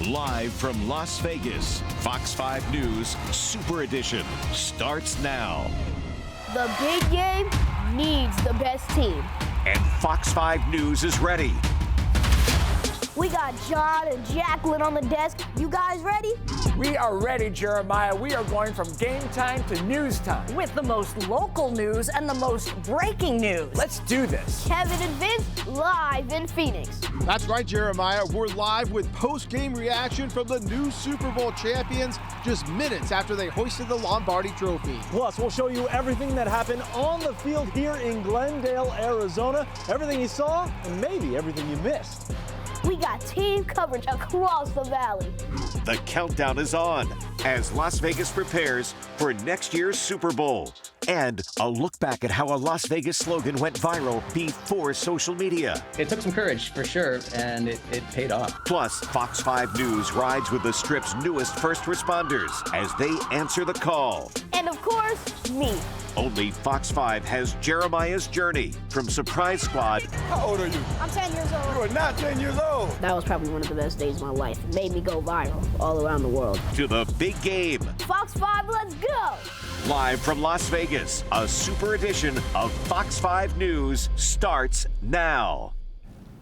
Live from Las Vegas, Fox 5 News Super Edition starts now. The big game needs the best team. And Fox 5 News is ready. We got John and Jacqueline on the desk. You guys ready? We are ready, Jeremiah. We are going from game time to news time. With the most local news and the most breaking news. Let's do this. Kevin and Vince live in Phoenix. That's right, Jeremiah. We're live with post-game reaction from the new Super Bowl champions just minutes after they hoisted the Lombardi Trophy. Plus, we'll show you everything that happened on the field here in Glendale, Arizona. Everything you saw and maybe everything you missed. We got team coverage across the valley. The countdown is on as Las Vegas prepares for next year's Super Bowl. And a look back at how a Las Vegas slogan went viral before social media. It took some courage, for sure, and it paid off. Plus, Fox 5 News rides with the Strip's newest first responders as they answer the call. And of course, me. Only Fox 5 has Jeremiah's journey from Surprise Squad. How old are you? I'm 10 years old. You are not 10 years old. That was probably one of the best days of my life. It made me go viral all around the world. To the big game. Fox 5, let's go! Live from Las Vegas, a super edition of Fox 5 News starts now.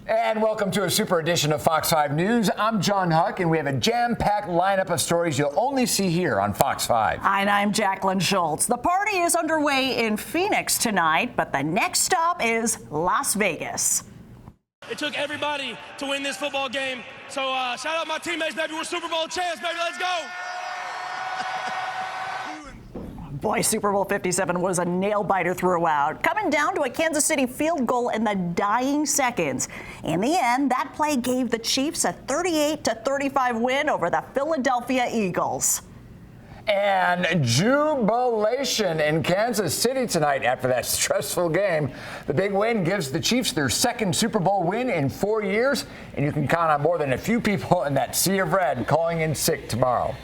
And welcome to a super edition of Fox 5 News. I'm John Huck, and we have a jam-packed lineup of stories you'll only see here on Fox 5. And I'm Jacqueline Schultz. The party is underway in Phoenix tonight, but the next stop is Las Vegas. It took everybody to win this football game. So shout out my teammates, baby. We're Super Bowl champs, baby. Let's go. Boy, Super Bowl 57 was a nail-biter throughout, coming down to a Kansas City field goal in the dying seconds. In the end, that play gave the Chiefs a 38-35 win over the Philadelphia Eagles. And jubilation in Kansas City tonight after that stressful game. The big win gives the Chiefs their second Super Bowl win in 4 years, and you can count on more than a few people in that sea of red calling in sick tomorrow.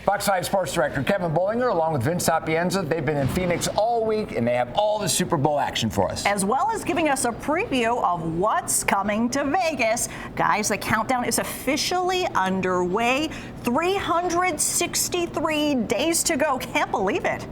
Fox 5 Sports Director Kevin Bollinger, along with Vince Sapienza, they've been in Phoenix all week, and they have all the Super Bowl action for us. As well as giving us a preview of what's coming to Vegas. Guys, the countdown is officially underway. 363 days to go. Can't believe it.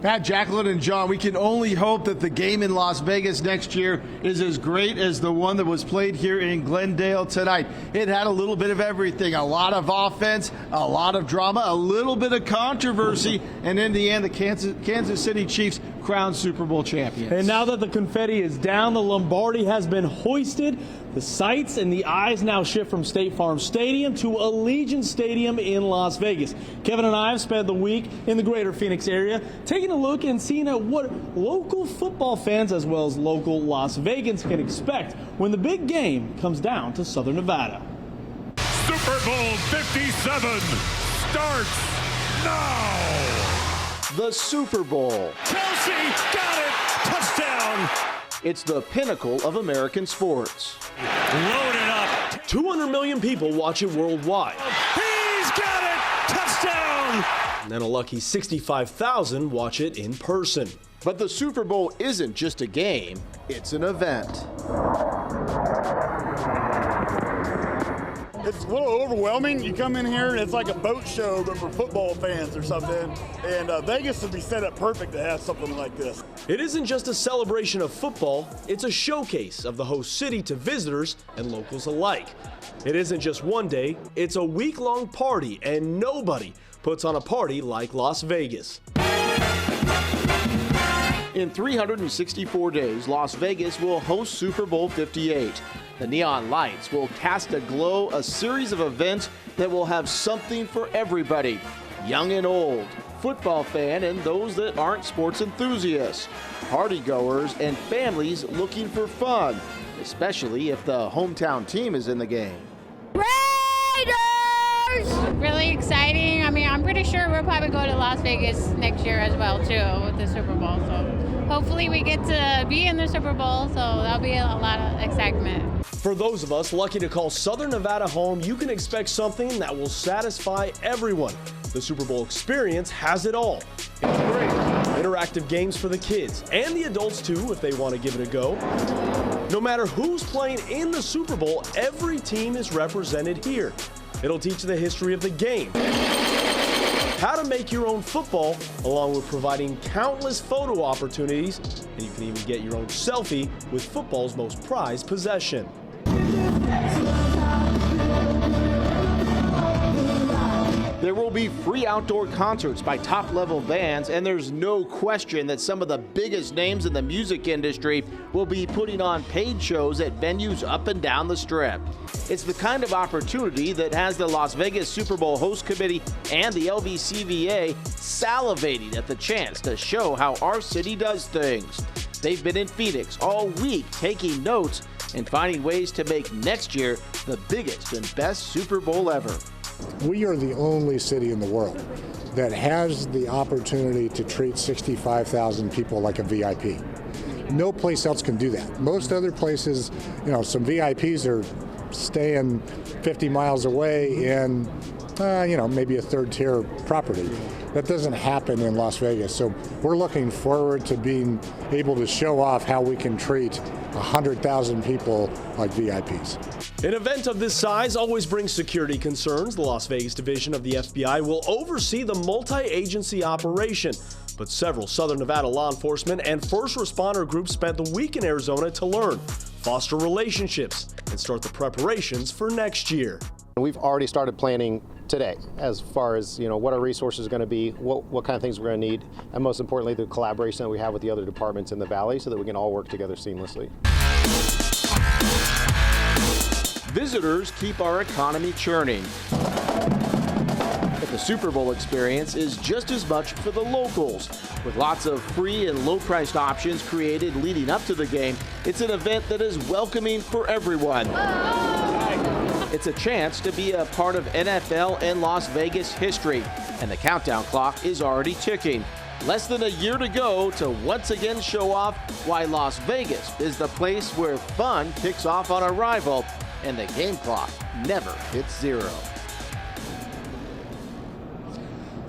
Pat, Jacqueline, and John, we can only hope that the game in Las Vegas next year is as great as the one that was played here in Glendale tonight. It had a little bit of everything, a lot of offense, a lot of drama, a little bit of controversy, and in the end, the Kansas City Chiefs crowned Super Bowl champions. And now that the confetti is down, the Lombardi has been hoisted. The sights and the eyes now shift from State Farm Stadium to Allegiant Stadium in Las Vegas. Kevin and I have spent the week in the greater Phoenix area taking a look and seeing at what local football fans as well as local Las Vegans can expect when the big game comes down to Southern Nevada. Super Bowl 57 starts now. The Super Bowl. Kelsey got it. Touchdown. It's the pinnacle of American sports. Load it up. 200 million people watch it worldwide. He's got it. Touchdown. And then a lucky 65,000 watch it in person. But the Super Bowl isn't just a game, it's an event. It's a little overwhelming. You come in here and it's like a boat show, but for football fans or something. And Vegas would be set up perfect to have something like this. It isn't just a celebration of football, it's a showcase of the host city to visitors and locals alike. It isn't just one day, it's a week-long party, and nobody puts on a party like Las Vegas. In 364 days, Las Vegas will host Super Bowl 58. The neon lights will cast aglow a series of events that will have something for everybody, young and old, football fan and those that aren't sports enthusiasts, partygoers and families looking for fun, especially if the hometown team is in the game. Raiders! Really exciting. I mean, I'm pretty sure we'll probably go to Las Vegas next year as well, too, with the Super Bowl. So hopefully we get to be in the Super Bowl, so that'll be a lot of excitement. For those of us lucky to call Southern Nevada home, you can expect something that will satisfy everyone. The Super Bowl experience has it all. It's great. Interactive games for the kids and the adults too, if they want to give it a go. No matter who's playing in the Super Bowl, every team is represented here. It'll teach the history of the game, how to make your own football, along with providing countless photo opportunities, and you can even get your own selfie with football's most prized possession. There will be free outdoor concerts by top-level bands, and there's no question that some of the biggest names in the music industry will be putting on paid shows at venues up and down the Strip. It's the kind of opportunity that has the Las Vegas Super Bowl host committee and the LVCVA salivating at the chance to show how our city does things. They've been in Phoenix all week taking notes and finding ways to make next year the biggest and best Super Bowl ever. We are the only city in the world that has the opportunity to treat 65,000 people like a VIP. No place else can do that. Most other places, some VIPs are staying 50 miles away in, maybe a third-tier property. That doesn't happen in Las Vegas. So we're looking forward to being able to show off how we can treat 100,000 people like VIPs. An event of this size always brings security concerns. The Las Vegas division of the FBI will oversee the multi-agency operation. But several Southern Nevada law enforcement and first responder groups spent the week in Arizona to learn, foster relationships, and start the preparations for next year. We've already started planning today as far as what our resources are going to be, what kind of things we're going to need, and most importantly the collaboration that we have with the other departments in the valley so that we can all work together seamlessly. Visitors keep our economy churning. But the Super Bowl experience is just as much for the locals. With lots of free and low-priced options created leading up to the game, it's an event that is welcoming for everyone. It's a chance to be a part of NFL and Las Vegas history, and the countdown clock is already ticking. Less than a year to go to once again show off why Las Vegas is the place where fun kicks off on arrival and the game clock never hits zero.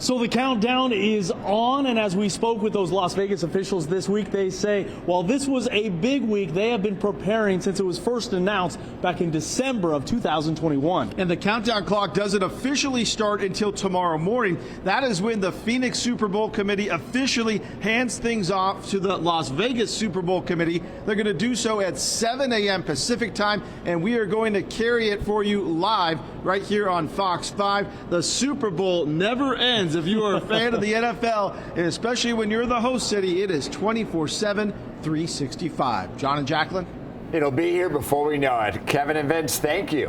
So the countdown is on, and as we spoke with those Las Vegas officials this week, they say while this was a big week, they have been preparing since it was first announced back in December of 2021. And the countdown clock doesn't officially start until tomorrow morning. That is when the Phoenix Super Bowl Committee officially hands things off to the Las Vegas Super Bowl Committee. They're going to do so at 7 a.m. Pacific time, and we are going to carry it for you live right here on Fox 5. The Super Bowl never ends. If you are a fan of the NFL, and especially when you're the host city, it is 24/7, 365. John and Jacqueline? It'll be here before we know it. Kevin and Vince, thank you.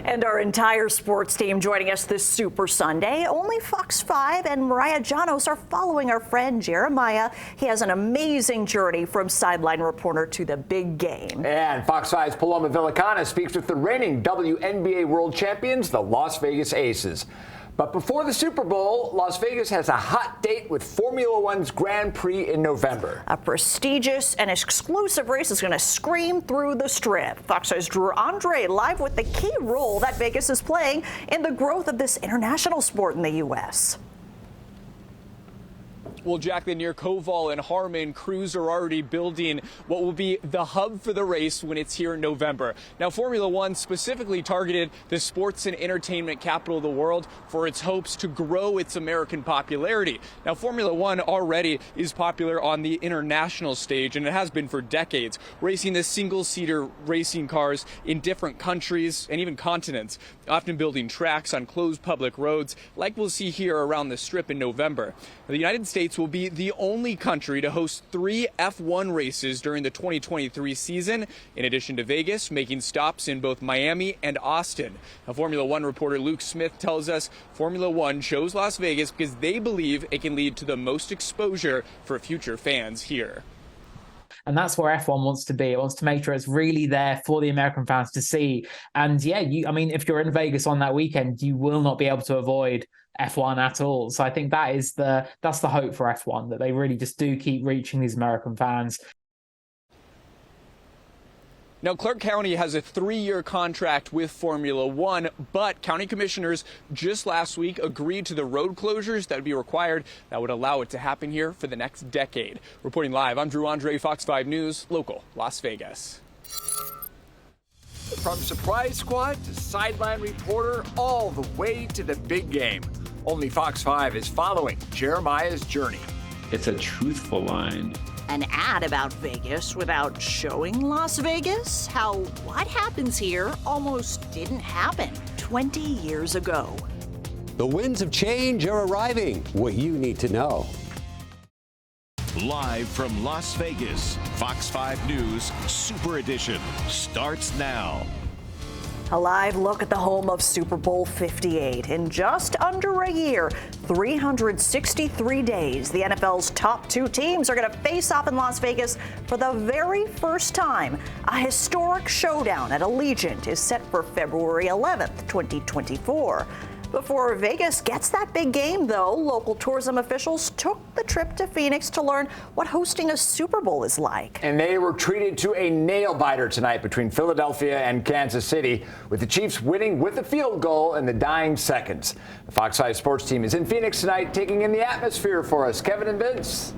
And our entire sports team joining us this Super Sunday. Only Fox 5 and Mariah Janos are following our friend Jeremiah. He has an amazing journey from sideline reporter to the big game. And Fox 5's Paloma Villicana speaks with the reigning WNBA world champions, the Las Vegas Aces. But before the Super Bowl, Las Vegas has a hot date with Formula One's Grand Prix in November. A prestigious and exclusive race is going to scream through the Strip. Fox 5's Drew Andre live with the key role that Vegas is playing in the growth of this international sport in the U.S. Well, Jacqueline, near Koval and Harmon, crews are already building what will be the hub for the race when it's here in November. Now, Formula One specifically targeted the sports and entertainment capital of the world for its hopes to grow its American popularity. Now, Formula One already is popular on the international stage, and it has been for decades, racing the single-seater racing cars in different countries and even continents, often building tracks on closed public roads like we'll see here around the Strip in November. The United States will be the only country to host 3 F1 races during the 2023 season, in addition to Vegas, making stops in both Miami and Austin. Now, Formula One reporter Luke Smith tells us Formula One chose Las Vegas because they believe it can lead to the most exposure for future fans here. And that's where F1 wants to be. It wants to make sure it's really there for the American fans to see. And yeah, if you're in Vegas on that weekend, you will not be able to avoid F1 at all. So I think that's the hope for F1, that they really just do keep reaching these American fans. Now, Clark County has a 3-year contract with Formula One, but county commissioners just last week agreed to the road closures that would be required that would allow it to happen here for the next decade. Reporting live, I'm Drew Andre, Fox 5 News, local Las Vegas. From surprise squad to sideline reporter, all the way to the big game. Only Fox 5 is following Jeremiah's journey. It's a truthful line. An ad about Vegas without showing Las Vegas? How what happens here almost didn't happen 20 years ago. The winds of change are arriving. What you need to know. Live from Las Vegas, Fox 5 News Super Edition starts now. A live look at the home of Super Bowl 58. In just under a year, 363 days, the NFL's top two teams are going to face off in Las Vegas for the very first time. A historic showdown at Allegiant is set for February 11th, 2024. Before Vegas gets that big game, though, local tourism officials took the trip to Phoenix to learn what hosting a Super Bowl is like. And they were treated to a nail-biter tonight between Philadelphia and Kansas City, with the Chiefs winning with a field goal in the dying seconds. The Fox 5 sports team is in Phoenix tonight, taking in the atmosphere for us. Kevin and Vince.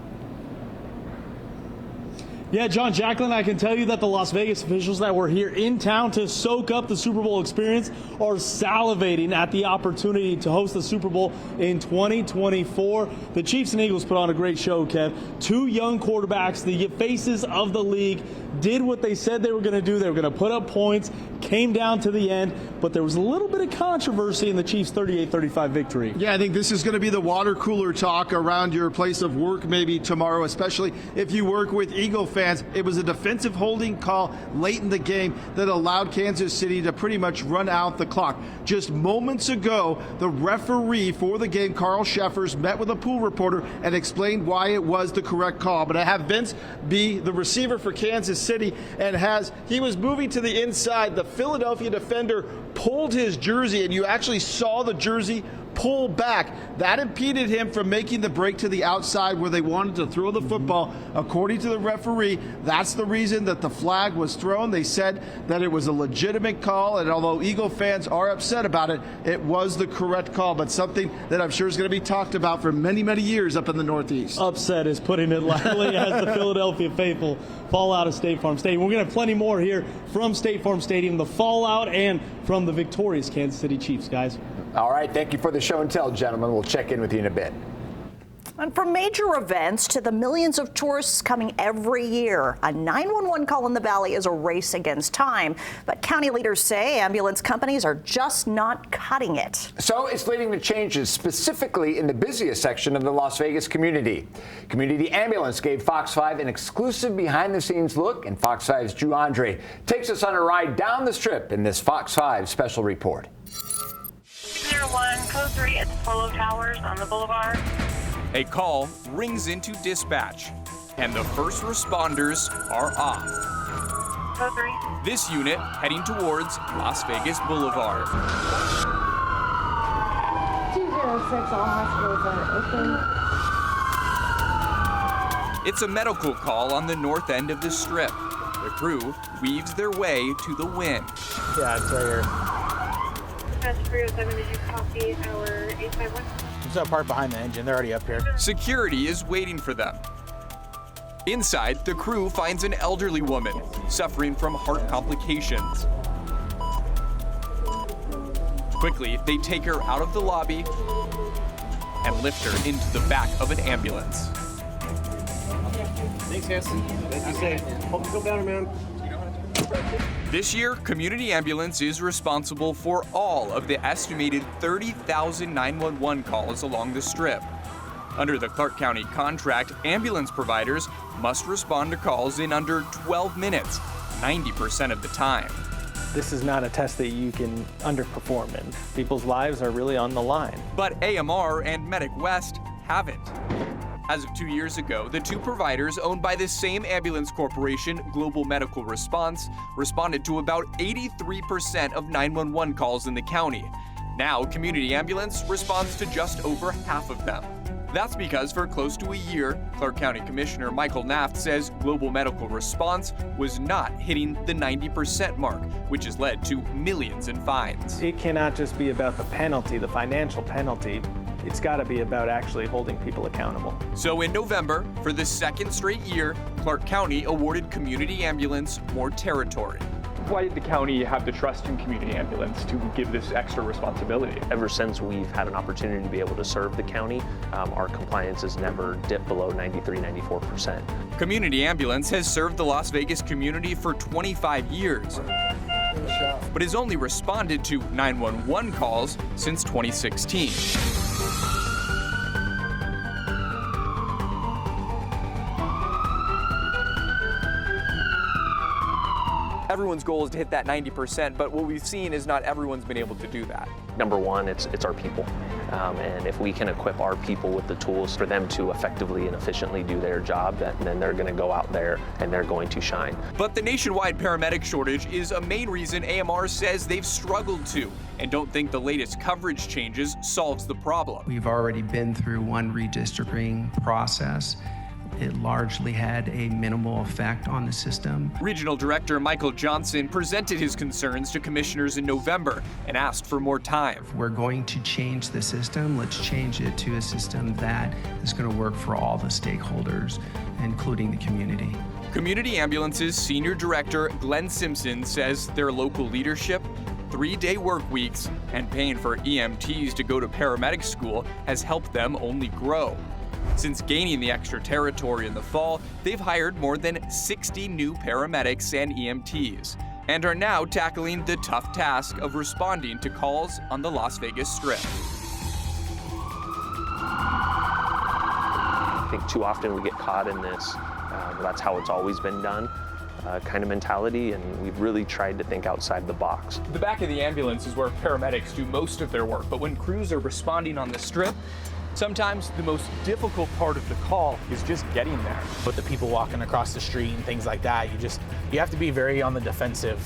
Yeah, John, Jacqueline, I can tell you that the Las Vegas officials that were here in town to soak up the Super Bowl experience are salivating at the opportunity to host the Super Bowl in 2024. The Chiefs and Eagles put on a great show, Kev. Two young quarterbacks, the faces of the league, did what they said they were going to do. They were going to put up points, came down to the end, but there was a little bit of controversy in the Chiefs' 38-35 victory. Yeah, I think this is going to be the water cooler talk around your place of work maybe tomorrow, especially if you work with Eagle fans. It was a defensive holding call late in the game that allowed Kansas City to pretty much run out the clock. Just moments ago, the referee for the game, Carl Sheffers, met with a pool reporter and explained why it was the correct call. But I have Vince be the receiver for Kansas City, and he was moving to the inside. The Philadelphia defender pulled his jersey, and you actually saw the jersey pull back. That impeded him from making the break to the outside where they wanted to throw the football. According to the referee, that's the reason that the flag was thrown. They said that it was a legitimate call, and although Eagle fans are upset about it, it was the correct call, but something that I'm sure is going to be talked about for many, many years up in the Northeast. Upset is putting it lightly as the Philadelphia faithful fall out of State Farm Stadium. We're going to have plenty more here from State Farm Stadium, the fallout, and from the victorious Kansas City Chiefs, guys. All right, thank you for the show and tell, gentlemen. We'll check in with you in a bit. And from major events to the millions of tourists coming every year, a 911 call in the Valley is a race against time. But county leaders say ambulance companies are just not cutting it. So it's leading to changes, specifically in the busiest section of the Las Vegas community. Community Ambulance gave Fox 5 an exclusive behind-the-scenes look, and Fox 5's Drew Andre takes us on a ride down the Strip in this Fox 5 special report. 01, code 3 at the Polo Towers on the boulevard. A call rings into dispatch, and the first responders are off. Code 3. This unit heading towards Las Vegas Boulevard. 206, all hospitals are open. It's a medical call on the north end of the Strip. The crew weaves their way to the win. Yeah, it's right here. That's 307, did you copy our 851? There's that part behind the engine. They're already up here. Security is waiting for them. Inside, the crew finds an elderly woman suffering from heart complications. Quickly, they take her out of the lobby and lift her into the back of an ambulance. Thanks, Hanson. Thank you, safe. Hope you go down, man. This year, Community Ambulance is responsible for all of the estimated 30,000 911 calls along the Strip. Under the Clark County contract, ambulance providers must respond to calls in under 12 minutes, 90% of the time. This is not a test that you can underperform in. People's lives are really on the line. But AMR and Medic West haven't. As of 2 years ago, the two providers owned by the same ambulance corporation, Global Medical Response, responded to about 83% of 911 calls in the county. Now, Community Ambulance responds to just over half of them. That's because for close to a year, Clark County Commissioner Michael Naft says Global Medical Response was not hitting the 90% mark, which has led to millions in fines. It cannot just be about the penalty, the financial penalty. It's got to be about actually holding people accountable. So in November, for the second straight year, Clark County awarded Community Ambulance more territory. Why did the county have to trust in Community Ambulance to give this extra responsibility? Ever since we've had an opportunity to be able to serve the county, our compliance has never dipped below 93-94%. Community Ambulance has served the Las Vegas community for 25 years, but has only responded to 911 calls since 2016. Everyone's goal is to hit that 90%, but what we've seen is not everyone's been able to do that. Number one, it's our people. And if we can equip our people with the tools for them to effectively and efficiently do their job, then they're going to go out there and they're going to shine. But the nationwide paramedic shortage is a main reason AMR says they've struggled to, and don't think the latest coverage changes solves the problem. We've already been through one redistricting process. It largely had a minimal effect on the system. Regional Director Michael Johnson presented his concerns to commissioners in November and asked for more time. If we're going to change the system, let's change it to a system that is going to work for all the stakeholders, including the community. Community Ambulance's Senior Director Glenn Simpson says their local leadership, 3-day work weeks, and paying for EMTs to go to paramedic school has helped them only grow. Since gaining the extra territory in the fall, they've hired more than 60 new paramedics and EMTs, and are now tackling the tough task of responding to calls on the Las Vegas Strip. I think too often we get caught in this, that's how it's always been done, kind of mentality, and we've really tried to think outside the box. The back of the ambulance is where paramedics do most of their work, but when crews are responding on the Strip, sometimes the most difficult part of the call is just getting there. With the people walking across the street and things like that, you have to be very on the defensive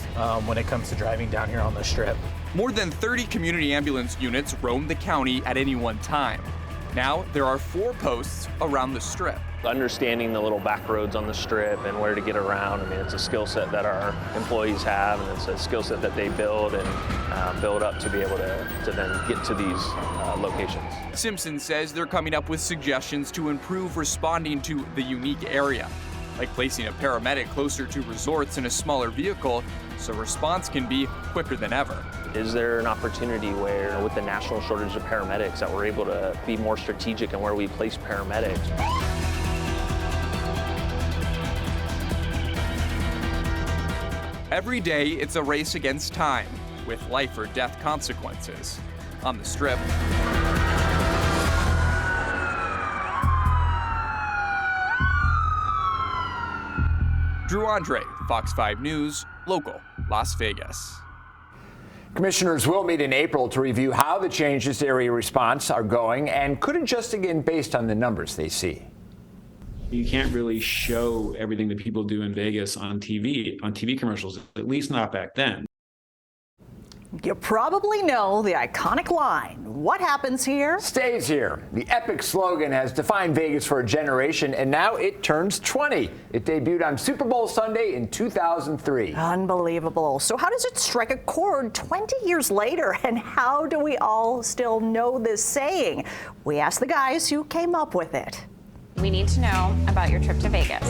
when it comes to driving down here on the Strip. More than 30 community ambulance units roam the county at any one time. Now there are 4 posts around the Strip. Understanding the little back roads on the Strip and where to get around, I mean, it's a skill set that our employees have, and it's a skill set that they build and build up to be able to then get to these locations. Simpson says they're coming up with suggestions to improve responding to the unique area, like placing a paramedic closer to resorts in a smaller vehicle so response can be quicker than ever. Is there an opportunity where, with the national shortage of paramedics, that we're able to be more strategic in where we place paramedics? Every day, it's a race against time, with life or death consequences. On the Strip. Drew Andre, Fox 5 News, local, Las Vegas. Commissioners will meet in April to review how the changes to area response are going and could adjust again based on the numbers they see. You can't really show everything that people do in Vegas on TV commercials, at least not back then. You probably know the iconic line, "What happens here stays here." The epic slogan has defined Vegas for a generation, and now it turns 20. It debuted on Super Bowl Sunday in 2003. Unbelievable. So how does it strike a chord 20 years later, and how do we all still know this saying? We asked the guys who came up with it. We need to know about your trip to Vegas.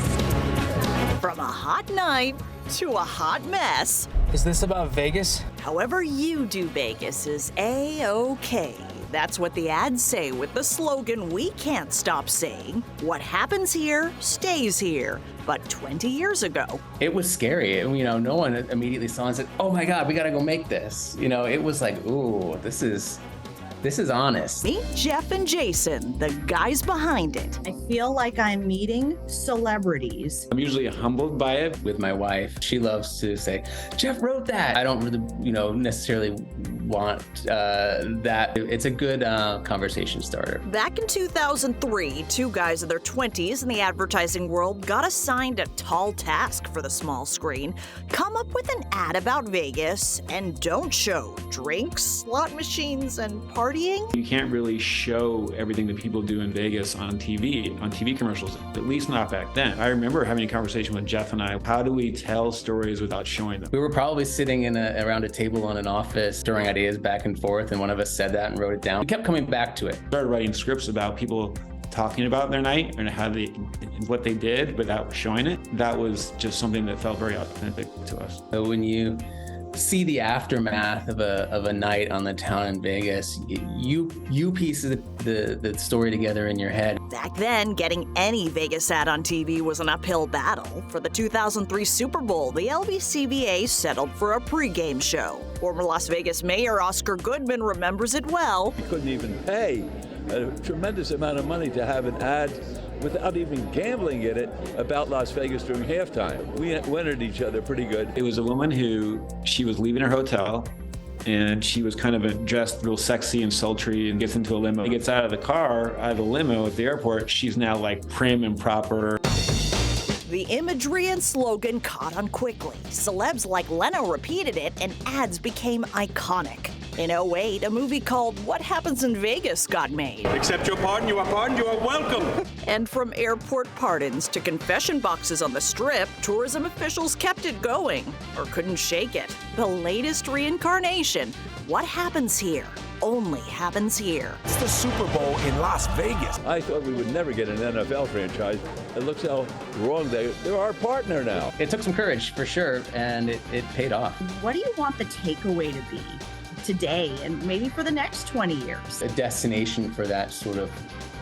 From a hot night to a hot mess. Is this about Vegas? However you do Vegas is A-OK. That's what the ads say with the slogan we can't stop saying. What happens here stays here. But 20 years ago, it was scary. No one immediately saw and said, "Oh my God, we gotta go make this." It was like, ooh, this is honest. Meet Jeff and Jason, the guys behind it. I feel like I'm meeting celebrities. I'm usually humbled by it. With my wife, she loves to say, "Jeff wrote that." I don't really, necessarily want that. It's a good conversation starter. Back in 2003, 2 guys in their 20s in the advertising world got assigned a tall task for the small screen. Come up with an ad about Vegas and don't show drinks, slot machines, and party partying? You can't really show everything that people do in Vegas on TV commercials, at least not back then. I remember having a conversation with Jeff and I, how do we tell stories without showing them? We were probably sitting around a table in an office, throwing ideas back and forth, and one of us said that and wrote it down. We kept coming back to it. Started writing scripts about people talking about their night and what they did without showing it. That was just something that felt very authentic to us. So when you see the aftermath of a night on the town in Vegas, you piece the story together in your head. Back then, getting any Vegas ad on TV was an uphill battle. For the 2003 Super Bowl, the LVCVA settled for a pregame show. Former Las Vegas Mayor Oscar Goodman remembers it well. We couldn't even pay a tremendous amount of money to have an ad without even gambling in it about Las Vegas during halftime. We went at each other pretty good. It was a woman she was leaving her hotel and she was kind of dressed real sexy and sultry and gets into a limo. She gets out of the limo at the airport. She's now like prim and proper. The imagery and slogan caught on quickly. Celebs like Leno repeated it and ads became iconic. In 2008, a movie called What Happens in Vegas got made. Accept your pardon, you are welcome. And from airport pardons to confession boxes on the Strip, tourism officials kept it going, or couldn't shake it. The latest reincarnation, What Happens Here, only happens here. It's the Super Bowl in Las Vegas. I thought we would never get an NFL franchise. It looks how wrong they're our partner now. It took some courage, for sure, and it paid off. What do you want the takeaway to be today and maybe for the next 20 years? A destination for that sort of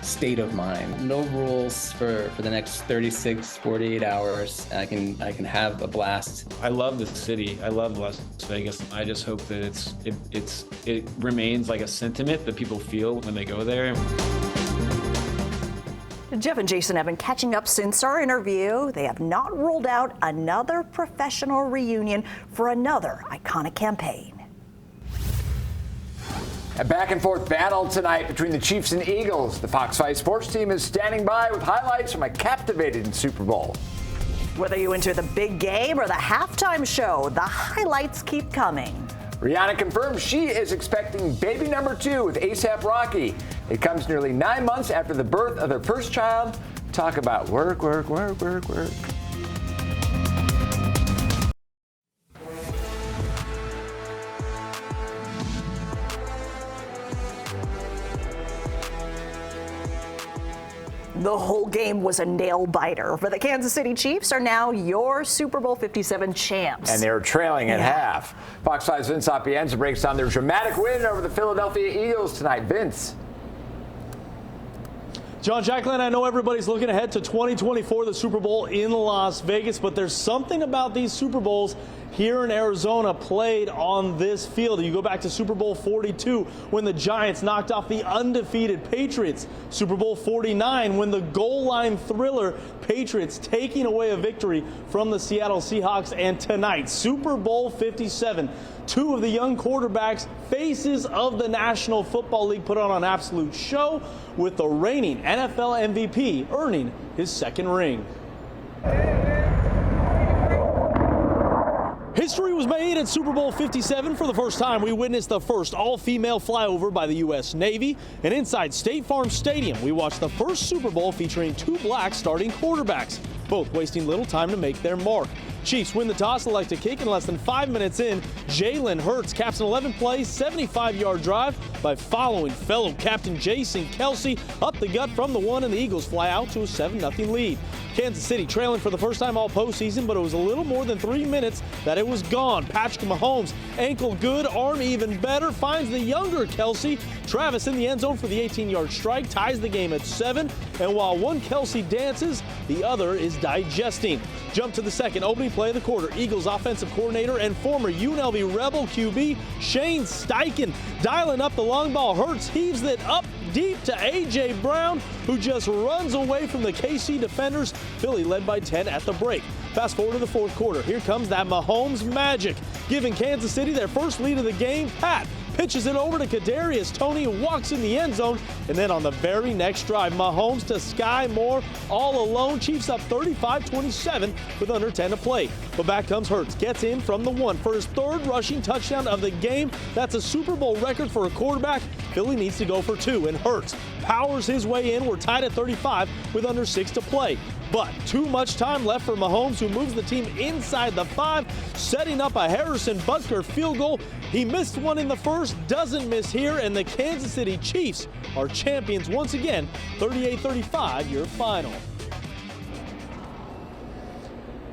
state of mind. No rules for the next 36, 48 hours. I can have a blast. I love the city. I love Las Vegas. I just hope that it remains like a sentiment that people feel when they go there. Jeff and Jason have been catching up since our interview. They have not ruled out another professional reunion for another iconic campaign. A back-and-forth battle tonight between the Chiefs and Eagles. The Fox 5 sports team is standing by with highlights from a captivating Super Bowl. Whether you enter the big game or the halftime show, the highlights keep coming. Rihanna confirms she is expecting baby number 2 with A$AP Rocky. It comes nearly 9 months after the birth of their first child. Talk about work. The whole game was a nail-biter, but the Kansas City Chiefs are now your Super Bowl 57 champs. And they're trailing at half. Fox 5's Vince Sapienza breaks down their dramatic win over the Philadelphia Eagles tonight. Vince. John Jacqueline, I know everybody's looking ahead to 2024, the Super Bowl in Las Vegas, but there's something about these Super Bowls here in Arizona played on this field. You go back to Super Bowl 42 when the Giants knocked off the undefeated Patriots. Super Bowl 49 when the goal line thriller, Patriots taking away a victory from the Seattle Seahawks. And tonight, Super Bowl 57, 2 of the young quarterbacks, faces of the National Football League, put on an absolute show with the reigning NFL MVP earning his second ring. History was made at Super Bowl 57. For the first time, we witnessed the first all-female flyover by the U.S. Navy. And inside State Farm Stadium, we watched the first Super Bowl featuring 2 black starting quarterbacks, both wasting little time to make their mark. Chiefs win the toss, elect to kick, and less than 5 minutes in, Jalen Hurts caps an 11-play, 75-yard drive by following fellow captain Jason Kelce up the gut from the 1, and the Eagles fly out to a 7-0 lead. Kansas City trailing for the first time all postseason, but it was a little more than 3 minutes that it was gone. Patrick Mahomes, ankle good, arm even better, finds the younger Kelce. Travis in the end zone for the 18-yard strike, ties the game at 7. And while one Kelce dances, the other is digesting. Jump to the second, opening play of the quarter. Eagles offensive coordinator and former UNLV Rebel QB Shane Steichen dialing up the long ball. Hurts heaves it up deep to A.J. Brown, who just runs away from the KC defenders. Philly led by 10 at the break. Fast forward to the fourth quarter. Here comes that Mahomes magic, giving Kansas City their first lead of the game. Pat pitches it over to Kadarius Toney, who walks in the end zone. And then on the very next drive, Mahomes to Sky Moore all alone. Chiefs up 35-27 with under 10 to play. But back comes Hurts, gets in from the 1 for his 3rd rushing touchdown of the game. That's a Super Bowl record for a quarterback. Philly needs to go for 2, and Hurts powers his way in. We're tied at 35 with under 6 to play. But too much time left for Mahomes, who moves the team inside the 5, setting up a Harrison Butker field goal. He missed one in the first, doesn't miss here, and the Kansas City Chiefs are champions once again. 38-35, your final.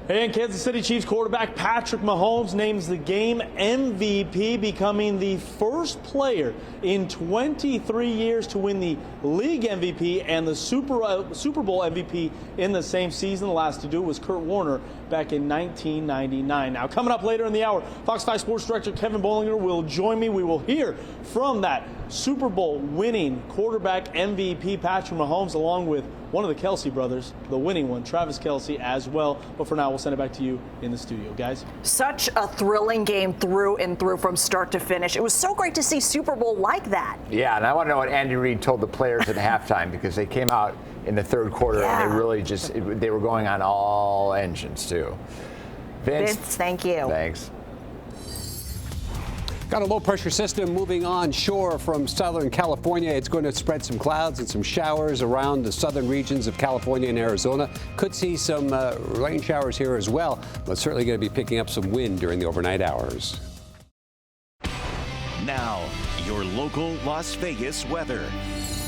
And Kansas City Chiefs quarterback Patrick Mahomes names the game MVP, becoming the first player in 23 years to win the league MVP and the Super Bowl MVP in the same season. The last to do was Kurt Warner back in 1999. Now, coming up later in the hour, Fox 5 Sports Director Kevin Bollinger will join me. We will hear from that Super Bowl winning quarterback MVP Patrick Mahomes, along with one of the Kelce brothers, the winning one, Travis Kelce, as well. But for now, we'll send it back to you in the studio, guys. Such a thrilling game through and through from start to finish. It was so great to see Super Bowl like that. Yeah, and I want to know what Andy Reid told the players at halftime, because they came out in the 3rd quarter and they really they were going on all engines too. Vince, thank you. Thanks. Got a low-pressure system moving onshore from Southern California. It's going to spread some clouds and some showers around the southern regions of California and Arizona. Could see some rain showers here as well, but certainly going to be picking up some wind during the overnight hours. Now, your local Las Vegas weather.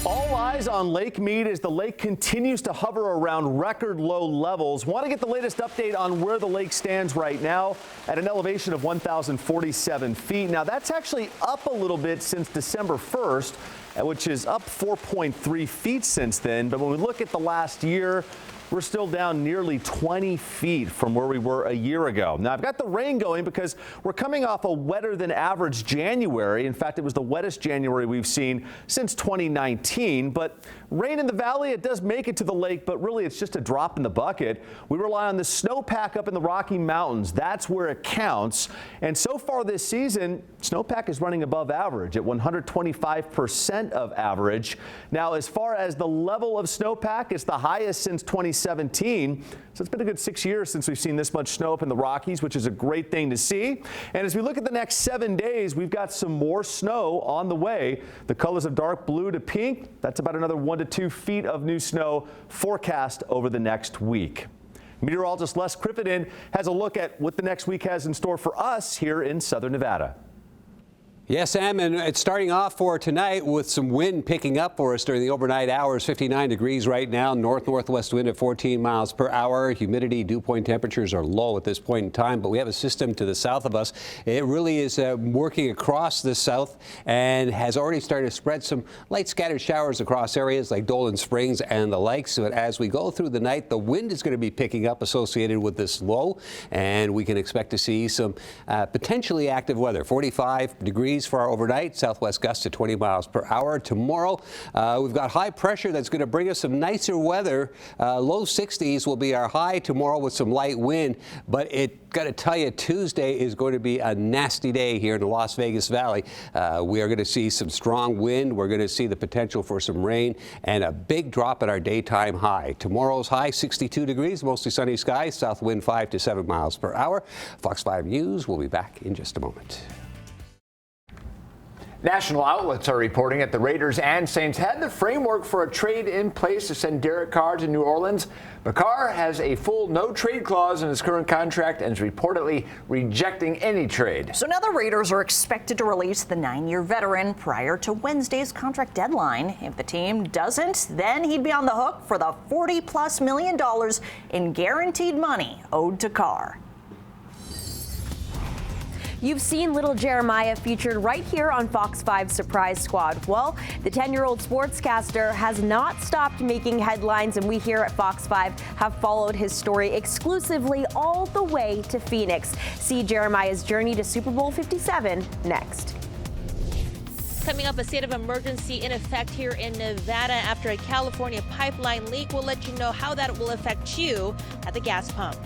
All eyes on Lake Mead as the lake continues to hover around record low levels. Want to get the latest update on where the lake stands right now at an elevation of 1,047 feet. Now, that's actually up a little bit since December 1st, which is up 4.3 feet since then. But when we look at the last year, we're still down nearly 20 feet from where we were a year ago. Now, I've got the rain going because we're coming off a wetter than average January. In fact, it was the wettest January we've seen since 2019. But rain in the valley, it does make it to the lake, but really it's just a drop in the bucket. We rely on the snowpack up in the Rocky Mountains. That's where it counts. And so far this season, snowpack is running above average at 125% of average. Now, as far as the level of snowpack, it's the highest since 2017. So it's been a good 6 years since we've seen this much snow up in the Rockies, which is a great thing to see. And as we look at the next 7 days, we've got some more snow on the way. The colors of dark blue to pink, that's about another 1 to 2 feet of new snow forecast over the next week. Meteorologist Les Crittenden has a look at what the next week has in store for us here in Southern Nevada. Yes, Sam, and it's starting off for tonight with some wind picking up for us during the overnight hours. 59 degrees right now, northwest wind at 14 miles per hour. Humidity, dew point temperatures are low at this point in time, but we have a system to the south of us. It really is working across the south and has already started to spread some light scattered showers across areas like Dolan Springs and the likes. But as we go through the night, the wind is going to be picking up associated with this low, and we can expect to see some potentially active weather. 45 degrees for our overnight, southwest gusts to 20 miles per hour. Tomorrow, we've got high pressure that's going to bring us some nicer weather. Low 60s will be our high tomorrow with some light wind, but got to tell you, Tuesday is going to be a nasty day here in the Las Vegas Valley. We are going to see some strong wind. We're going to see the potential for some rain and a big drop in our daytime high. Tomorrow's high, 62 degrees, mostly sunny skies, south wind 5 to 7 miles per hour. Fox 5 News will be back in just a moment. National outlets are reporting that the Raiders and Saints had the framework for a trade in place to send Derek Carr to New Orleans. But Carr has a full no-trade clause in his current contract and is reportedly rejecting any trade. So now the Raiders are expected to release the 9-year veteran prior to Wednesday's contract deadline. If the team doesn't, then he'd be on the hook for the $40+ million in guaranteed money owed to Carr. You've seen little Jeremiah featured right here on Fox 5 Surprise Squad. Well, the 10-year-old sportscaster has not stopped making headlines, and we here at Fox 5 have followed his story exclusively all the way to Phoenix. See Jeremiah's journey to Super Bowl 57 next. Coming up, a state of emergency in effect here in Nevada after a California pipeline leak. We'll let you know how that will affect you at the gas pump.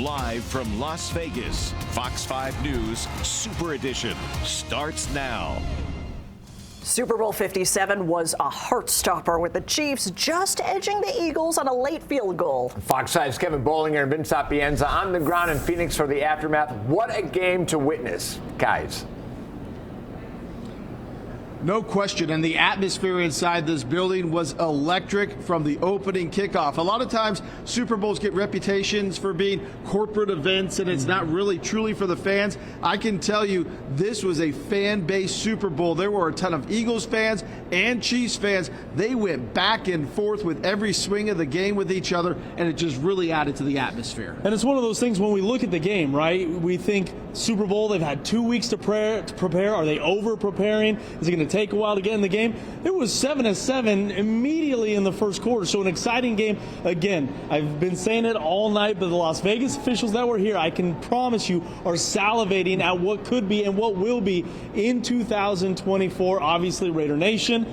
Live from Las Vegas, Fox 5 News Super Edition starts now. Super Bowl 57 was a heart-stopper with the Chiefs just edging the Eagles on a late field goal. Fox 5's Kevin Bollinger and Vince Sapienza on the ground in Phoenix for the aftermath. What a game to witness, guys. No question, and the atmosphere inside this building was electric from the opening kickoff. A lot of times, Super Bowls get reputations for being corporate events, and it's not really truly for the fans. I can tell you, this was a fan-based Super Bowl. There were a ton of Eagles fans and Chiefs fans. They went back and forth with every swing of the game with each other, and it just really added to the atmosphere. And it's one of those things when we look at the game, right? We think Super Bowl, they've had 2 weeks to prepare. Are they over-preparing? Is it going to take a while to get in the game? It was 7-7 immediately in the first quarter, so an exciting game. Again, I've been saying it all night, but the Las Vegas officials that were here, I can promise you, are salivating at what could be and what will be in 2024. Obviously, Raider Nation,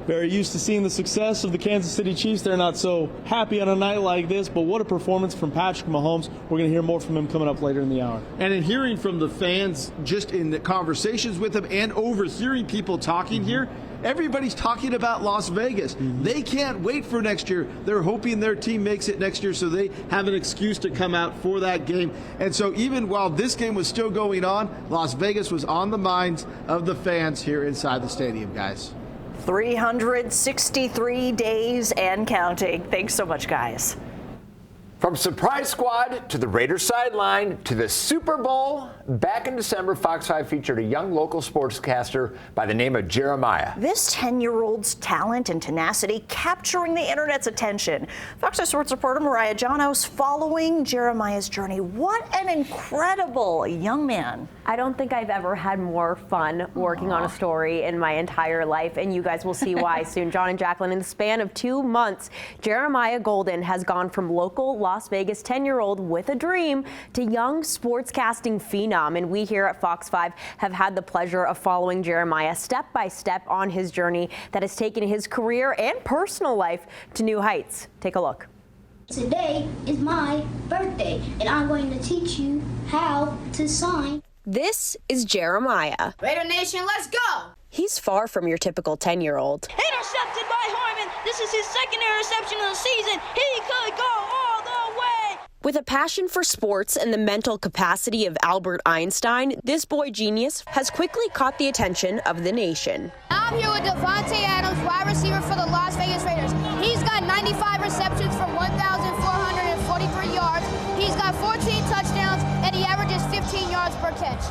very used to seeing the success of the Kansas City Chiefs. They're not so happy on a night like this, but what a performance from Patrick Mahomes. We're going to hear more from him coming up later in the hour. And in hearing from the fans, just in the conversations with them and overhearing people talking here, everybody's talking about Las Vegas. They can't wait for next year. They're hoping their team makes it next year so they have an excuse to come out for that game. And so even while this game was still going on, Las Vegas was on the minds of the fans here inside the stadium, guys. 363 days and counting. Thanks so much, guys. From Surprise Squad to the Raiders sideline to the Super Bowl, back in December, Fox 5 featured a young local sportscaster by the name of Jeremiah. This 10-year-old's talent and tenacity capturing the internet's attention. Fox 5 sports reporter Mariah Janos following Jeremiah's journey. What an incredible young man. I don't think I've ever had more fun working on a story in my entire life, and you guys will see why soon. John and Jacqueline, in the span of 2 months, Jeremiah Golden has gone from local Las Vegas 10-year-old with a dream to young sportscasting phenom, and we here at Fox 5 have had the pleasure of following Jeremiah step by step on his journey that has taken his career and personal life to new heights. Take a look. Today is my birthday, and I'm going to teach you how to sign. This is Jeremiah. Raider Nation, let's go! He's far from your typical 10-year-old. Intercepted by Harmon. This is his second interception of the season. He could go all the way. With a passion for sports and the mental capacity of Albert Einstein, this boy genius has quickly caught the attention of the nation. I'm here with Davante Adams, wide receiver for the Las Vegas Raiders. He's got 95 receptions for 1,443 yards. He's got 14 touchdowns, and he averages 15 yards per catch.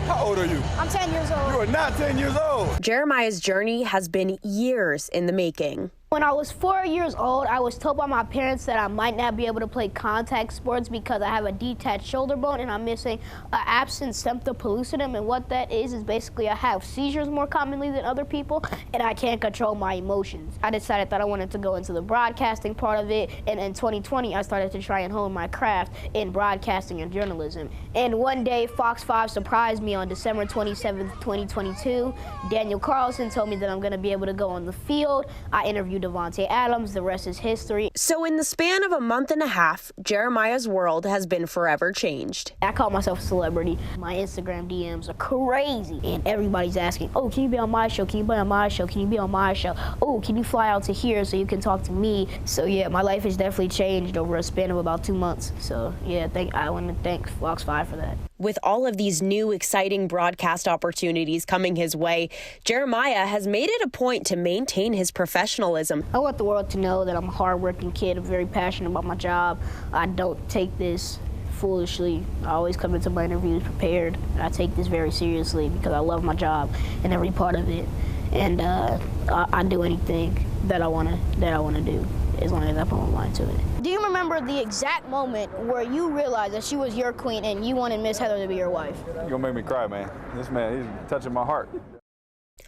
How old are you? I'm 10 years old. You are not 10 years old. Jeremiah's journey has been years in the making. When I was 4 years old, I was told by my parents that I might not be able to play contact sports because I have a detached shoulder bone and I'm missing an absent septum pellucidum. And what that is basically I have seizures more commonly than other people, and I can't control my emotions. I decided that I wanted to go into the broadcasting part of it, and in 2020, I started to try and hone my craft in broadcasting and journalism. And one day, Fox 5 surprised me on December 27th, 2022. Daniel Carlson told me that I'm going to be able to go on the field. I interviewed Davante Adams. The rest is history. So in the span of a month and a half, Jeremiah's world has been forever changed. I call myself a celebrity. My Instagram DMs are crazy, and everybody's asking, oh, can you be on my show? Can you be on my show? Can you be on my show? Oh, can you fly out to here so you can talk to me? So yeah, my life has definitely changed over a span of about 2 months. So yeah, I want to thank Fox 5 for that. With all of these new exciting broadcast opportunities coming his way, Jeremiah has made it a point to maintain his professionalism. I want the world to know that I'm a hardworking kid. I'm very passionate about my job. I don't take this foolishly. I always come into my interviews prepared. I take this very seriously because I love my job and every part of it. And I do anything that I want to do, as long as I put my mind to it. Do you remember the exact moment where you realized that she was your queen and you wanted Miss Heather to be your wife? You're gonna make me cry, man. This man, he's touching my heart.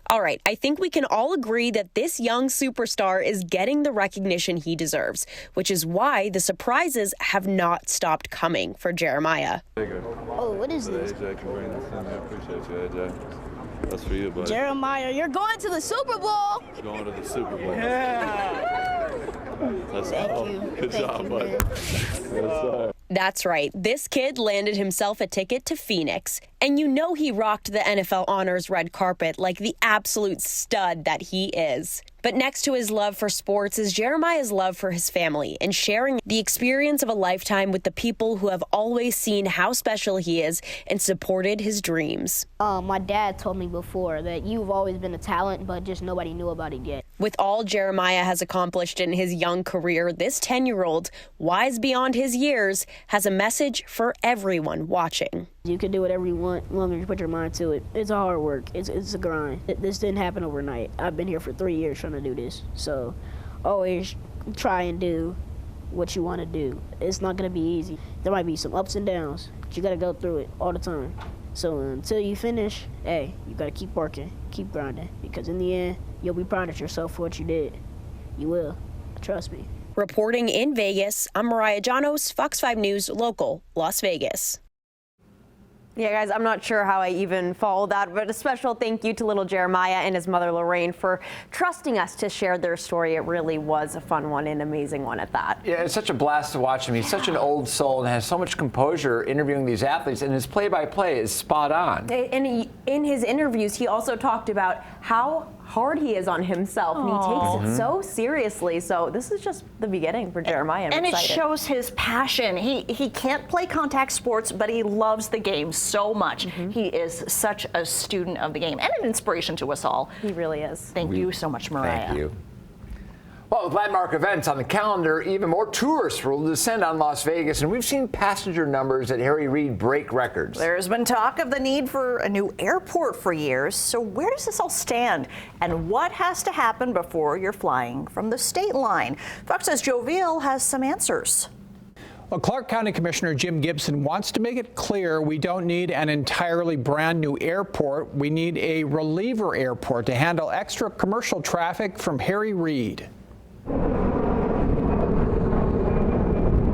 All right, I think we can all agree that this young superstar is getting the recognition he deserves, which is why the surprises have not stopped coming for Jeremiah. Oh, what is this? AJ, can bring this in. I appreciate you, AJ. That's for you, buddy. Jeremiah, you're going to the Super Bowl. Going to the Super Bowl. Yeah. That's Thank all. you. Good Thank job, you, buddy. man. Yes, sir. That's right. This kid landed himself a ticket to Phoenix. And you know he rocked the NFL Honors red carpet like the absolute stud that he is. But next to his love for sports is Jeremiah's love for his family and sharing the experience of a lifetime with the people who have always seen how special he is and supported his dreams. My dad told me before that you've always been a talent, but just nobody knew about it yet. With all Jeremiah has accomplished in his young career, this 10-year-old, wise beyond his years, has a message for everyone watching. You can do whatever you want as long as you put your mind to it. It's hard work. It's a grind. This didn't happen overnight. I've been here for 3 years trying to do this. So always try and do what you want to do. It's not going to be easy. There might be some ups and downs, but you got to go through it all the time. So until you finish, hey, you got to keep working, keep grinding, because in the end, you'll be proud of yourself for what you did. You will. Trust me. Reporting in Vegas, I'm Mariah Janos, Fox 5 News, local, Las Vegas. Yeah, guys, I'm not sure how I even followed that, but a special thank you to little Jeremiah and his mother, Lorraine, for trusting us to share their story. It really was a fun one and amazing one at that. Yeah, it's such a blast to watch him. He's such an old soul and has so much composure interviewing these athletes, and his play-by-play is spot on. And in his interviews, he also talked about how hard he is on himself, and he takes it so seriously. So this is just the beginning for Jeremiah. And it shows his passion. He can't play contact sports, but he loves the game so much. He is such a student of the game and an inspiration to us all. He really is. Thank you so much, Mariah. Thank you. Well, with landmark events on the calendar, even more tourists will descend on Las Vegas, and we've seen passenger numbers at Harry Reid break records. There's been talk of the need for a new airport for years, so where does this all stand? And what has to happen before you're flying from the state line? Fox's Joe Veal has some answers. Well, Clark County Commissioner Jim Gibson wants to make it clear we don't need an entirely brand new airport. We need a reliever airport to handle extra commercial traffic from Harry Reid.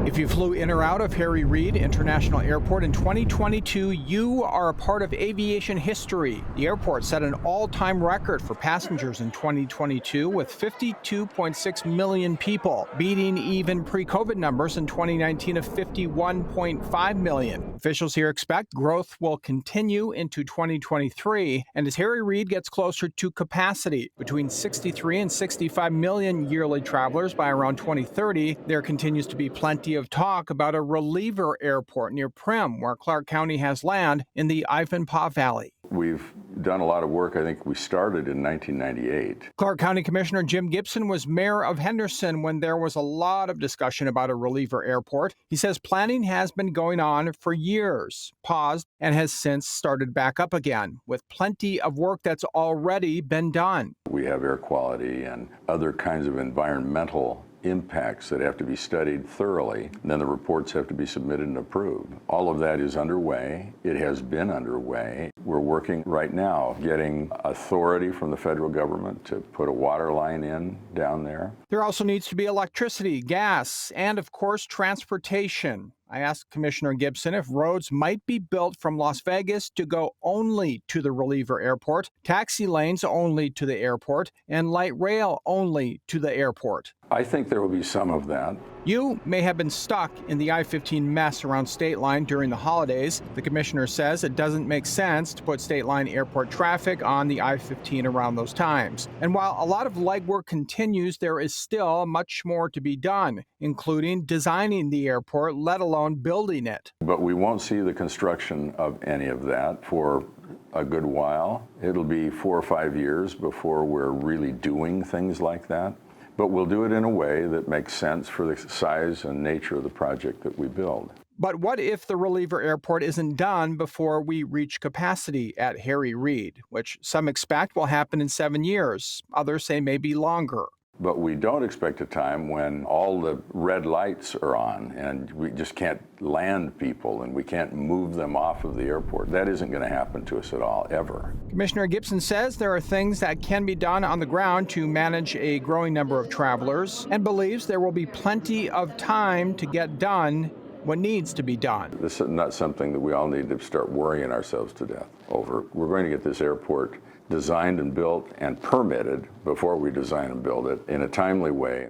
If you flew in or out of Harry Reid International Airport in 2022, you are a part of aviation history. The airport set an all-time record for passengers in 2022 with 52.6 million people, beating even pre-COVID numbers in 2019 of 51.5 million. Officials here expect growth will continue into 2023, and as Harry Reid gets closer to capacity, between 63 and 65 million yearly travelers by around 2030, there continues to be plenty of talk about a reliever airport near Primm, where Clark County has land in the Ivanpah Valley. We've done a lot of work. I think we started in 1998. Clark County Commissioner Jim Gibson was mayor of Henderson when there was a lot of discussion about a reliever airport. He says planning has been going on for years, paused, and has since started back up again, with plenty of work that's already been done. We have air quality and other kinds of environmental impacts that have to be studied thoroughly, and then the reports have to be submitted and approved. All of that is underway. It has been underway. We're working right now getting authority from the federal government to put a water line in down there. There also needs to be electricity, gas, and of course transportation. I asked Commissioner Gibson if roads might be built from Las Vegas to go only to the reliever airport, taxi lanes only to the airport, and light rail only to the airport. I think there will be some of that. You may have been stuck in the I-15 mess around State Line during the holidays. The commissioner says it doesn't make sense to put State Line airport traffic on the I-15 around those times. And while a lot of legwork continues, there is still much more to be done, including designing the airport, let alone building it. But we won't see the construction of any of that for a good while. It'll be 4 or 5 years before we're really doing things like that. But we'll do it in a way that makes sense for the size and nature of the project that we build. But what if the reliever airport isn't done before we reach capacity at Harry Reid, which some expect will happen in 7 years. Others say maybe longer. But we don't expect a time when all the red lights are on and we just can't land people and we can't move them off of the airport. That isn't going to happen to us at all, ever. Commissioner Gibson says there are things that can be done on the ground to manage a growing number of travelers and believes there will be plenty of time to get done what needs to be done. This is not something that we all need to start worrying ourselves to death over. We're going to get this airport designed and built and permitted before we design and build it in a timely way.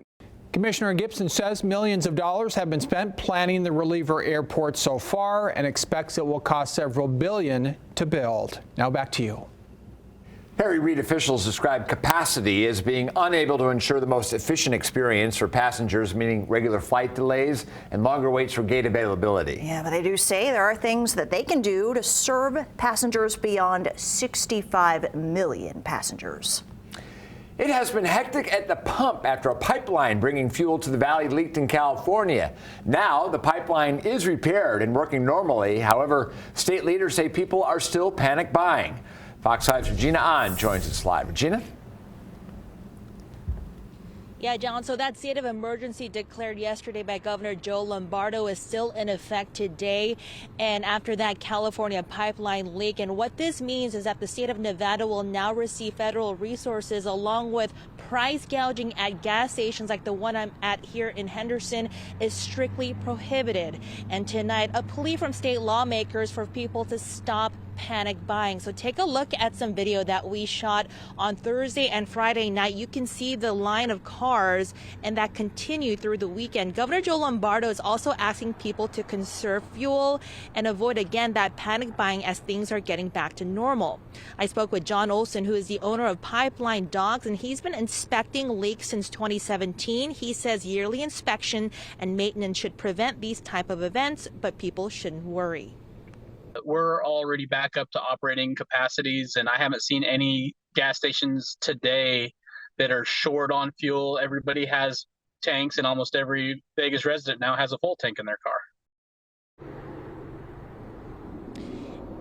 Commissioner Gibson says millions of dollars have been spent planning the reliever airport so far and expects it will cost several billion to build. Now back to you. Harry Reid officials describe capacity as being unable to ensure the most efficient experience for passengers, meaning regular flight delays and longer waits for gate availability. Yeah, but they do say there are things that they can do to serve passengers beyond 65 million passengers. It has been hectic at the pump after a pipeline bringing fuel to the valley leaked in California. Now the pipeline is repaired and working normally. However, state leaders say people are still panic buying. Fox 5's Regina Ahn joins us live. Regina? Yeah, John, so that state of emergency declared yesterday by Governor Joe Lombardo is still in effect today. And after that California pipeline leak, and what this means is that the state of Nevada will now receive federal resources along with price gouging at gas stations like the one I'm at here in Henderson is strictly prohibited. And tonight, a plea from state lawmakers for people to stop panic buying. So take a look at some video that we shot on Thursday and Friday night. You can see the line of cars and that continued through the weekend. Governor Joe Lombardo is also asking people to conserve fuel and avoid again that panic buying as things are getting back to normal. I spoke with John Olson, who is the owner of Pipeline Dogs, and he's been inspecting leaks since 2017. He says yearly inspection and maintenance should prevent these type of events, but people shouldn't worry. We're already back up to operating capacities, and I haven't seen any gas stations today that are short on fuel. Everybody has tanks, and almost every Vegas resident now has a full tank in their car.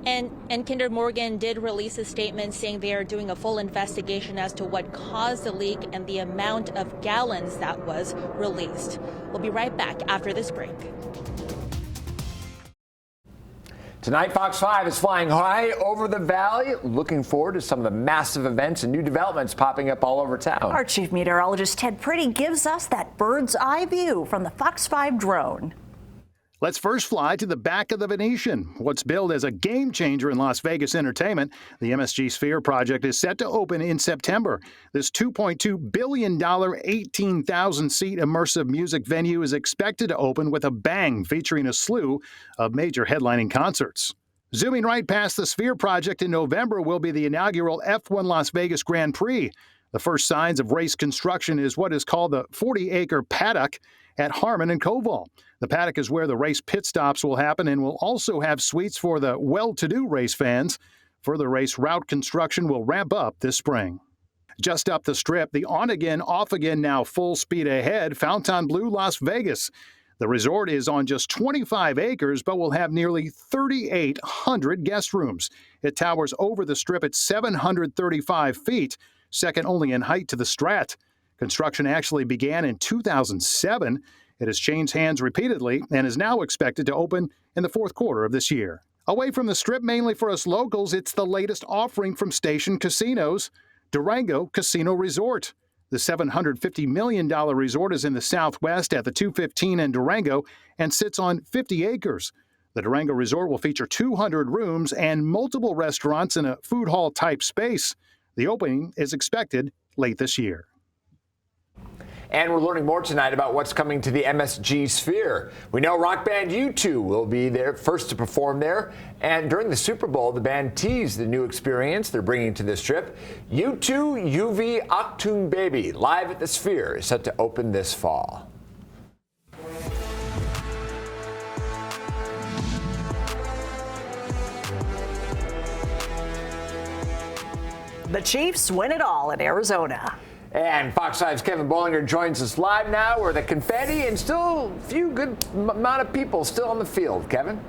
And Kinder Morgan did release a statement saying they are doing a full investigation as to what caused the leak and the amount of gallons that was released. We'll be right back after this break. Tonight, Fox 5 is flying high over the valley, looking forward to some of the massive events and new developments popping up all over town. Our chief meteorologist Ted Pretty gives us that bird's eye view from the Fox 5 drone. Let's first fly to the back of the Venetian. What's billed as a game changer in Las Vegas entertainment, the MSG Sphere project is set to open in September. This $2.2 billion, 18,000-seat immersive music venue is expected to open with a bang, featuring a slew of major headlining concerts. Zooming right past the Sphere project in November will be the inaugural F1 Las Vegas Grand Prix. The first signs of race construction is what is called the 40-acre paddock at Harmon and Koval. The paddock is where the race pit stops will happen and will also have suites for the well-to-do race fans. Further race route construction will ramp up this spring. Just up the strip, the on-again, off-again, now full speed ahead Fontainebleau Las Vegas. The resort is on just 25 acres, but will have nearly 3,800 guest rooms. It towers over the strip at 735 feet, second only in height to the Strat. Construction actually began in 2007. It has changed hands repeatedly and is now expected to open in the fourth quarter of this year. Away from the strip, mainly for us locals, it's the latest offering from Station Casinos, Durango Casino Resort. The $750 million resort is in the southwest at the 215 and Durango and sits on 50 acres. The Durango Resort will feature 200 rooms and multiple restaurants in a food hall type space. The opening is expected late this year. And we're learning more tonight about what's coming to the MSG Sphere. We know rock band U2 will be there first to perform there. And during the Super Bowl, the band teased the new experience they're bringing to this trip. U2 UV Achtung Baby, live at the Sphere, is set to open this fall. The Chiefs win it all in Arizona. And Fox 5's Kevin Bollinger joins us live now where the confetti and still a few good amount of people still on the field. Kevin?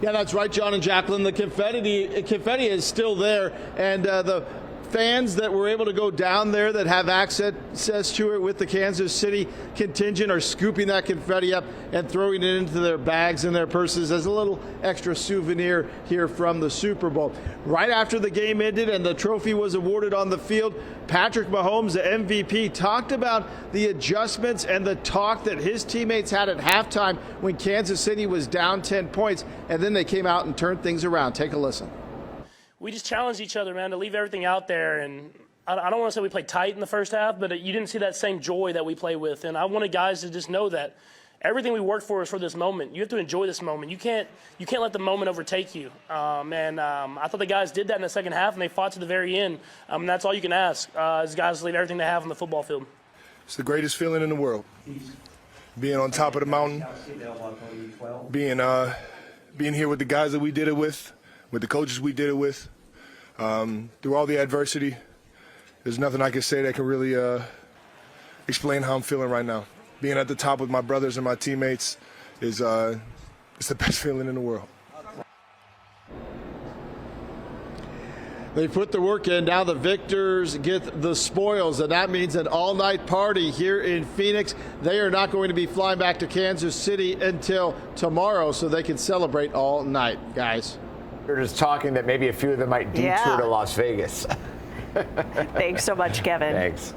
Yeah, that's right, John and Jacqueline. The confetti is still there, and the fans that were able to go down there that have access to it with the Kansas City contingent are scooping that confetti up and throwing it into their bags and their purses as a little extra souvenir here from the Super Bowl. Right after the game ended and the trophy was awarded on the field, Patrick Mahomes, the MVP, talked about the adjustments and the talk that his teammates had at halftime when Kansas City was down 10 points, and then they came out and turned things around. Take a listen. We just challenged each other, man, to leave everything out there. And I don't want to say we played tight in the first half, but you didn't see that same joy that we play with. And I wanted guys to just know that everything we worked for is for this moment. You have to enjoy this moment. You can't let the moment overtake you. I thought the guys did that in the second half, and they fought to the very end. And that's all you can ask is guys leave everything they have on the football field. It's the greatest feeling in the world. Being on top of the mountain, being here with the guys that we did it with the coaches we did it with, through all the adversity. There's nothing I can say that can really explain how I'm feeling right now. Being at the top with my brothers and my teammates is it's the best feeling in the world. They put the work in. Now the victors get the spoils, and that means an all-night party here in Phoenix. They are not going to be flying back to Kansas City until tomorrow, so they can celebrate all night, guys. We're just talking that maybe a few of them might detour to Las Vegas. Thanks so much, Kevin. Thanks.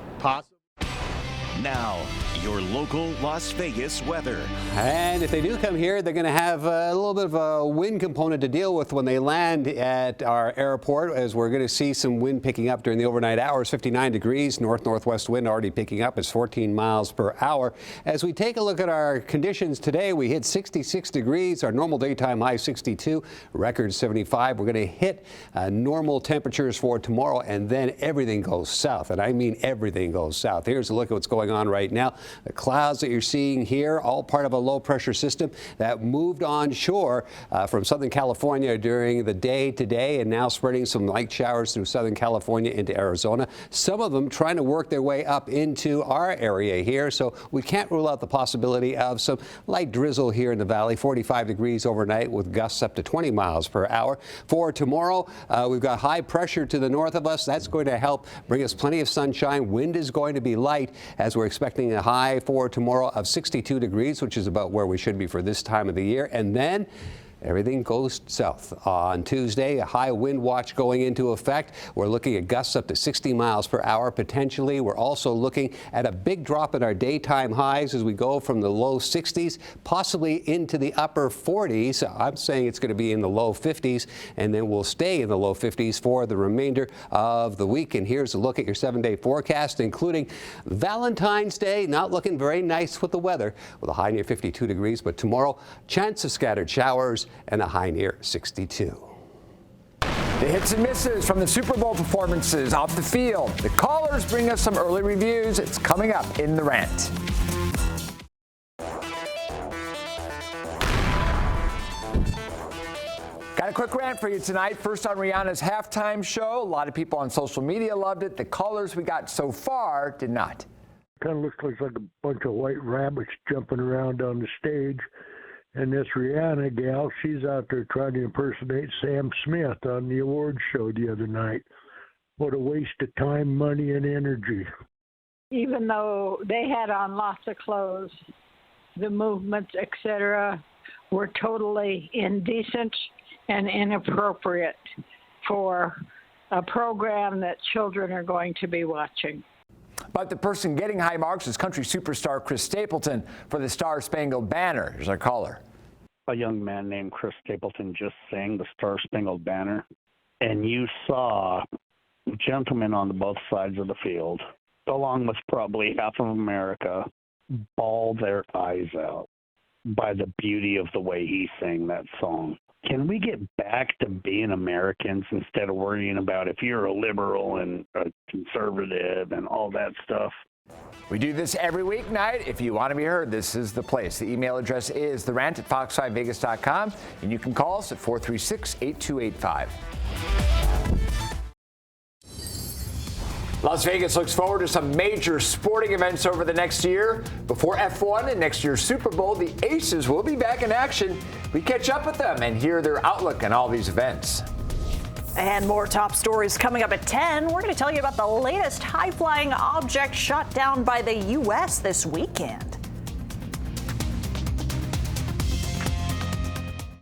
Now, your local Las Vegas weather. And if they do come here, they're going to have a little bit of a wind component to deal with when they land at our airport, as we're going to see some wind picking up during the overnight hours. 59 degrees, north-northwest wind already picking up. It's 14 miles per hour. As we take a look at our conditions today, we hit 66 degrees, our normal daytime high 62, record 75. We're going to hit normal temperatures for tomorrow, and then everything goes south. And I mean everything goes south. Here's a look at what's going on right now. The clouds that you're seeing here, all part of a low pressure system that moved onshore from Southern California during the day today, and now spreading some light showers through Southern California into Arizona. Some of them trying to work their way up into our area here, so we can't rule out the possibility of some light drizzle here in the valley. 45 degrees overnight with gusts up to 20 miles per hour. For tomorrow, we've got high pressure to the north of us. That's going to help bring us plenty of sunshine. Wind is going to be light, as we're expecting a high for tomorrow of 62 degrees, which is about where we should be for this time of the year. And then everything goes south. On Tuesday, a high wind watch going into effect. We're looking at gusts up to 60 miles per hour potentially. We're also looking at a big drop in our daytime highs as we go from the low 60s, possibly into the upper 40s. I'm saying it's going to be in the low 50s, and then we'll stay in the low 50s for the remainder of the week. And here's a look at your 7-day forecast, including Valentine's Day. Not looking very nice with the weather, with a high near 52 degrees. But tomorrow, chance of scattered showers and a high near 62. The hits and misses from the Super Bowl performances off the field. The callers bring us some early reviews. It's coming up in The Rant. Got a quick rant for you tonight. First on Rihanna's halftime show. A lot of people on social media loved it. The callers we got so far did not. Kind of looks like a bunch of white rabbits jumping around on the stage. And this Rihanna gal, she's out there trying to impersonate Sam Smith on the awards show the other night. What a waste of time, money, and energy. Even though they had on lots of clothes, the movements, etc., were totally indecent and inappropriate for a program that children are going to be watching. But the person getting high marks is country superstar Chris Stapleton for the Star Spangled Banner. Here's our caller. A young man named Chris Stapleton just sang the Star Spangled Banner, and you saw gentlemen on both sides of the field, along with probably half of America, bawl their eyes out by the beauty of the way he sang that song. Can we get back to being Americans instead of worrying about if you're a liberal and a conservative and all that stuff? We do this every weeknight. If you want to be heard, this is the place. The email address is therant@fox5vegas.com, and you can call us at 436-8285. Las Vegas looks forward to some major sporting events over the next year. Before F1 and next year's Super Bowl, the Aces will be back in action. We catch up with them and hear their outlook on all these events. And more top stories coming up at 10. We're going to tell you about the latest high-flying object shot down by the U.S. this weekend.